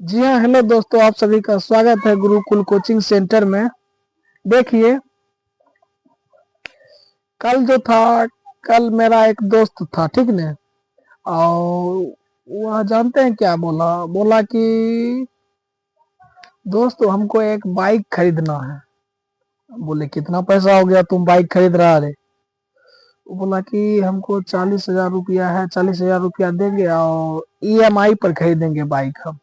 जी हाँ, हेलो दोस्तों, आप सभी का स्वागत है गुरुकुल कोचिंग सेंटर में। देखिए, कल जो था, कल मेरा एक दोस्त था, ठीक ने। और वह जानते हैं क्या बोला बोला कि दोस्त हमको एक बाइक खरीदना है। बोले कितना पैसा हो गया, तुम बाइक खरीद रहा है? वो बोला कि हमको 40,000 रुपया है, 40,000 रुपया देंगे और ईएमआई पर खरीदेंगे बाइक हम।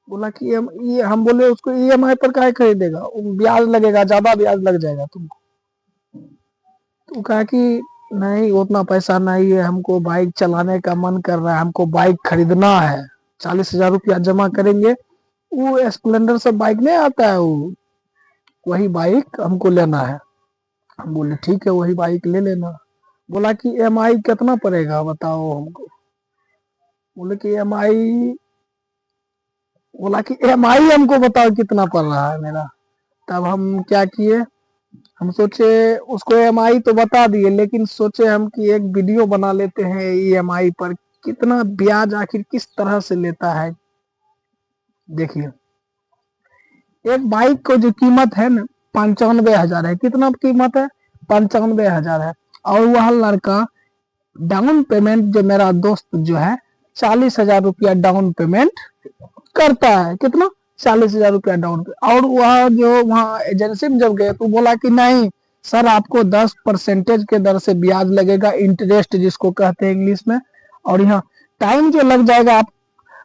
बोला कि ये हम बोले उसको ईएमआई पर काहे खरीदेगा, वो ब्याज लगेगा, ज्यादा ब्याज लग जाएगा तुमको। तो कहा कि नहीं, उतना पैसा नहीं है, हमको बाइक चलाने का मन कर रहा है, हमको बाइक खरीदना है। 40,000 रुपया जमा करेंगे, वो स्प्लेंडर सब बाइक नहीं आता है, वो वही बाइक हमको लेना है। हम बोले ठीक है, वही बाइक ले लेना। बोला कि ईएमआई कितना पड़ेगा बताओ हमको। बोले कि ईएमआई बोला कि ईएमआई हमको बताओ कितना पड़ रहा है मेरा। तब हम क्या किए, हम सोचे उसको ईएमआई तो बता दिए, लेकिन सोचे हम कि एक वीडियो बना लेते हैं ईएमआई पर कितना ब्याज आखिर किस तरह से लेता है। देखिए, एक बाइक को जो कीमत है ना 95,000 है। कितना कीमत है? 95,000 है। और वह लड़का डाउन पेमेंट, जो मेरा दोस्त जो है, 40,000 रुपया डाउन पेमेंट करता है। कितना? 40,000 रुपया डाउन पे। और वह जो वहाँ एजेंसी में जब गए तो बोला कि नहीं सर, आपको 10% के दर से ब्याज लगेगा, इंटरेस्ट जिसको कहते हैं इंग्लिश में। और यहाँ टाइम जो लग जाएगा,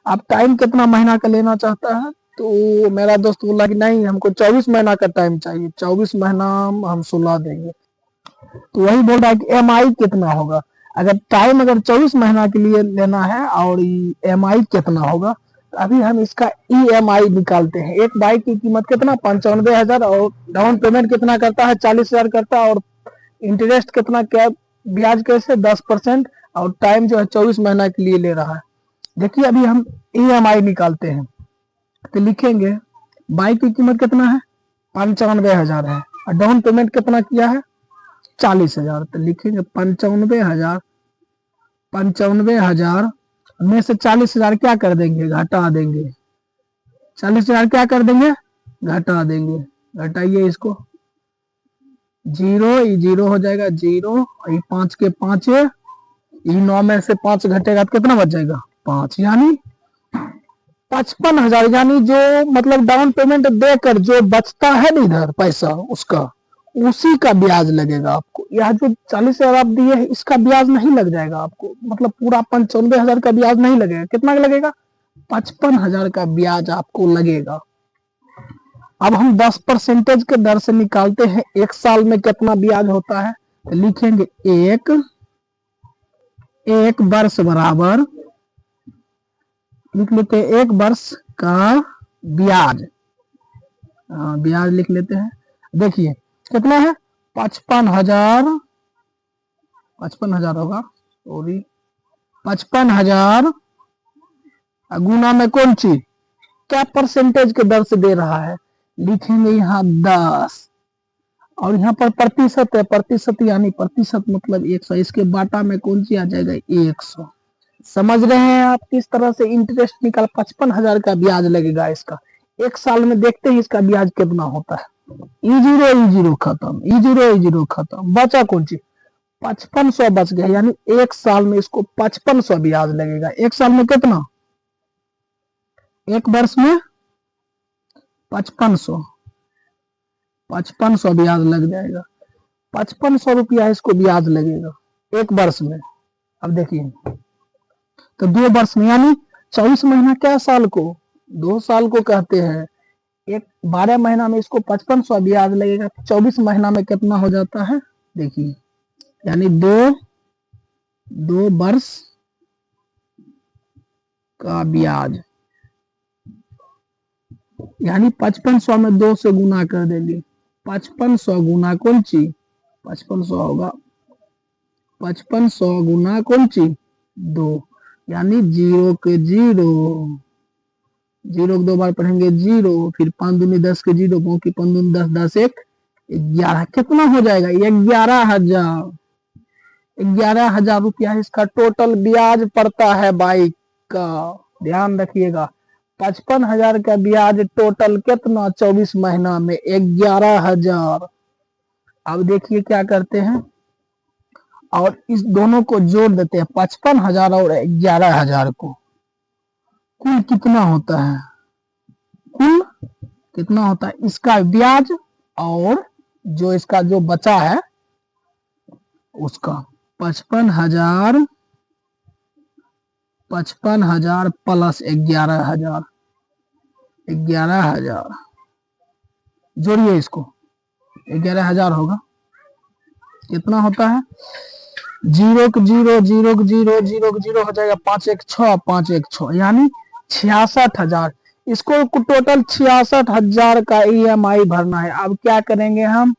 आप टाइम कितना महीना का लेना चाहता है? तो मेरा दोस्त बोला कि नहीं, हमको 24 महीना का टाइम चाहिए, 24 महीना हम 16 देंगे। तो वही बोल रहा है कि एमआई कितना होगा, अगर टाइम 24 महीना के लिए लेना है और एमआई कितना होगा। तो अभी हम इसका ईएमआई निकालते हैं। एक बाइक की कीमत कितना? 95,000, और डाउन पेमेंट कितना करता है? 40,000 करता है। और इंटरेस्ट कितना, क्या ब्याज कैसे? 10%। और टाइम जो है 24 महीना के लिए ले रहा है। देखिए, अभी हम ईएमआई निकालते हैं तो लिखेंगे बाइक की कीमत कितना है? 95,000 है। और डाउन पेमेंट कितना किया है? 40,000। तो लिखेंगे 95,000, 95,000 में से 40,000 क्या कर देंगे? घटा देंगे। 40,000 क्या कर देंगे? घटा देंगे। घटाइए इसको, जीरो, ये जीरो हो जाएगा, जीरो। ये 5 के 5, ये 9 में से 5 घटेगा तो कितना बच जाएगा? 5, यानी 55,000। यानी जो मतलब डाउन पेमेंट देकर जो बचता है ना इधर पैसा, उसका उसी का ब्याज लगेगा आपको। यह जो 40,000 आप दिए है, इसका ब्याज नहीं लग जाएगा आपको, मतलब पूरा 95,000 का ब्याज नहीं लगेगा। कितना लगेगा? 55,000 का ब्याज आपको लगेगा। अब हम 10% के दर से निकालते हैं एक साल में कितना ब्याज होता है। तो लिखेंगे एक वर्ष बराबर, लिख लेते हैं एक वर्ष का ब्याज। ब्याज लिख लेते हैं। देखिए कितना है? 55,000, 55,000 होगा, सॉरी, 55,000 गुना में कौन चीज, क्या परसेंटेज के दर से दे रहा है? लिखेंगे यहाँ 10। और यहाँ पर प्रतिशत है, प्रतिशत यानी प्रतिशत मतलब 100। इसके बाटा में कौन सी आ जाएगा? 100। समझ रहे हैं आप किस तरह से इंटरेस्ट निकाल? 55,000 का ब्याज लगेगा इसका। एक साल में देखते हैं इसका ब्याज कितना होता है। ई जीरो खत्म, ई जीरो खत्म, बचा कौन चीज? 5500 बच गया। यानी एक साल में इसको 5500 ब्याज लगेगा। एक साल में कितना? एक वर्ष में 5500, 5500 ब्याज लग जाएगा। 5500 रुपया इसको ब्याज लगेगा एक वर्ष में। अब देखिए, तो 2 वर्ष में, यानी 24 महीना, क्या साल को? 2 साल को कहते हैं। एक 12 महीना में इसको 5500 ब्याज लगेगा। 24 महीना में कितना हो जाता है? देखिए, यानी दो वर्ष का ब्याज, यानी 5500 में 2 से गुना कर देंगे। 5500 गुना कौन चीज? 5500 होगा, 5500 गुना कौन चीज? 2। यानी जीरो के जीरो, जीरो को 2 बार पढ़ेंगे जीरो, फिर 5 दूनी 10 के जीरो, बाकी 5 दूनी 10, 10 1 11। कितना हो जाएगा? 11,000। 11,000 रुपया इसका टोटल ब्याज पड़ता है बाइक का। ध्यान रखिएगा, 55,000 का ब्याज टोटल कितना 24 महीना में 11,000। अब देखिए क्या करते हैं और इस दोनों को जोड़ देते हैं 55,000 और 11,000 को, कुल कितना होता है, कुल कितना होता है इसका ब्याज और जो इसका जो बचा है उसका 55,000 प्लस 11,000 जोड़िए इसको 11,000 होगा, कितना होता है 0 को 0 0 को 0 0 को 0 हो जाएगा 5 1 6 5 1 6 यानी 66,000। इसको टोटल 66,000 का EMI भरना है। अब क्या करेंगे हम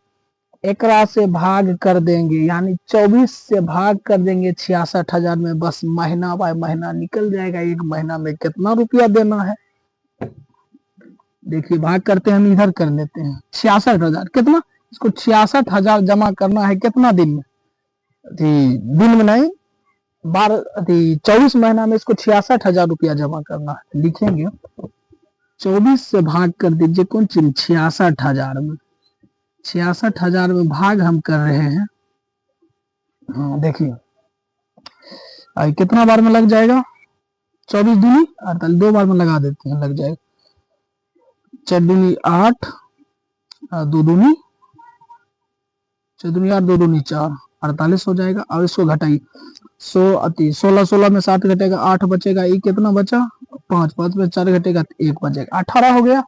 एकरा से भाग कर देंगे, यानी 24 से भाग कर देंगे 66,000 में, बस महीना बाय महीना निकल जाएगा एक महीना में कितना रुपया देना है। देखिए भाग करते हैं, हम इधर कर लेते हैं 66,000 कितना, इसको 66,000 जमा करना है कितना दिन में, दिन में नहीं 24 महीना में इसको 66,000 रुपया जमा करना है। लिखेंगे 24 से भाग कर दीजिए कौन चीज 66,000 में, 66,000 में भाग हम कर रहे हैं। हाँ देखिए कितना बार में लग जाएगा 24 दूनी 48, 2 बार में लगा देते हैं लग जाएगा 4 दूनी 8 2 दूनी 4 दूनी 8 2 दूनी 4 48 हो जाएगा। और इसको घटाइए 16 16 में 7 घटेगा 8 बचेगा, ये कितना बचा 5 5 में 4 घटेगा 1 बचेगा 18 हो गया।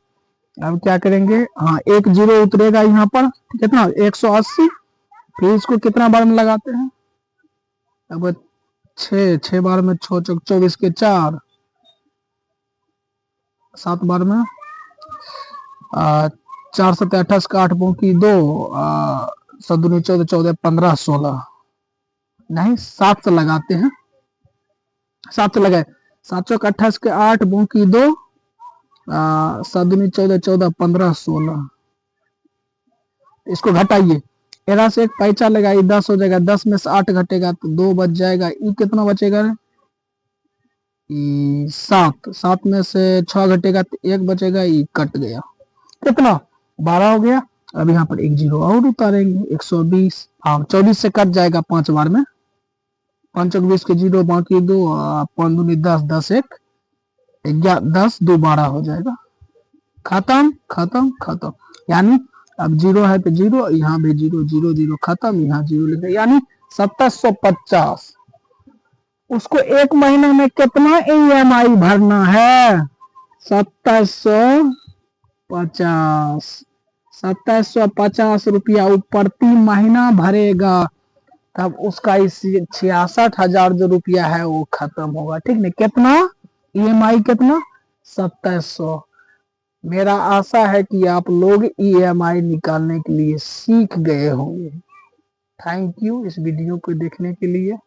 अब क्या करेंगे, हाँ 1 0 उतरेगा यहाँ पर कितना 180, फिर इसको कितना बार में लगाते हैं, अब 6 बार में 6 चौक 24 के 4 7 बार में 4 7 28 का 8 की 2 7 दूनी 14 14 15 16 नहीं 7 से लगाते हैं, 7 से लगाए 7 चौक 28 के 8 की 2 7 दूनी 14 14 15 16, इसको घटाइए एरा से एक पैसा लगाइए 10 हो जाएगा, 10 में से 8 घटेगा तो 2 बच जाएगा, ये कितना बचेगा 7 7 में से 6 घटेगा तो 1 बचेगा, ये कट गया कितना 12 हो गया। अब यहाँ पर 1 0 और उतारेंगे 120, हाँ 24 से कट जाएगा 5 बार में 5 चौक 20 के 0 बाकी 2 5 दूनी 10 10 1 10 2 12 हो जाएगा, खत्म खत्म खत्म। यानी अब 0 है तो 0, यहाँ भी 0 0 0 खत्म, यहाँ 0 लिखे, यानी 2750। उसको एक महीने में कितना EMI भरना है 2750 रुपया प्रति महीना भरेगा, तब उसका इस 66,000 जो रुपया है वो खत्म होगा। ठीक नहीं, कितना EMI कितना 2700। मेरा आशा है कि आप लोग EMI निकालने के लिए सीख गए होंगे। थैंक यू इस वीडियो को देखने के लिए।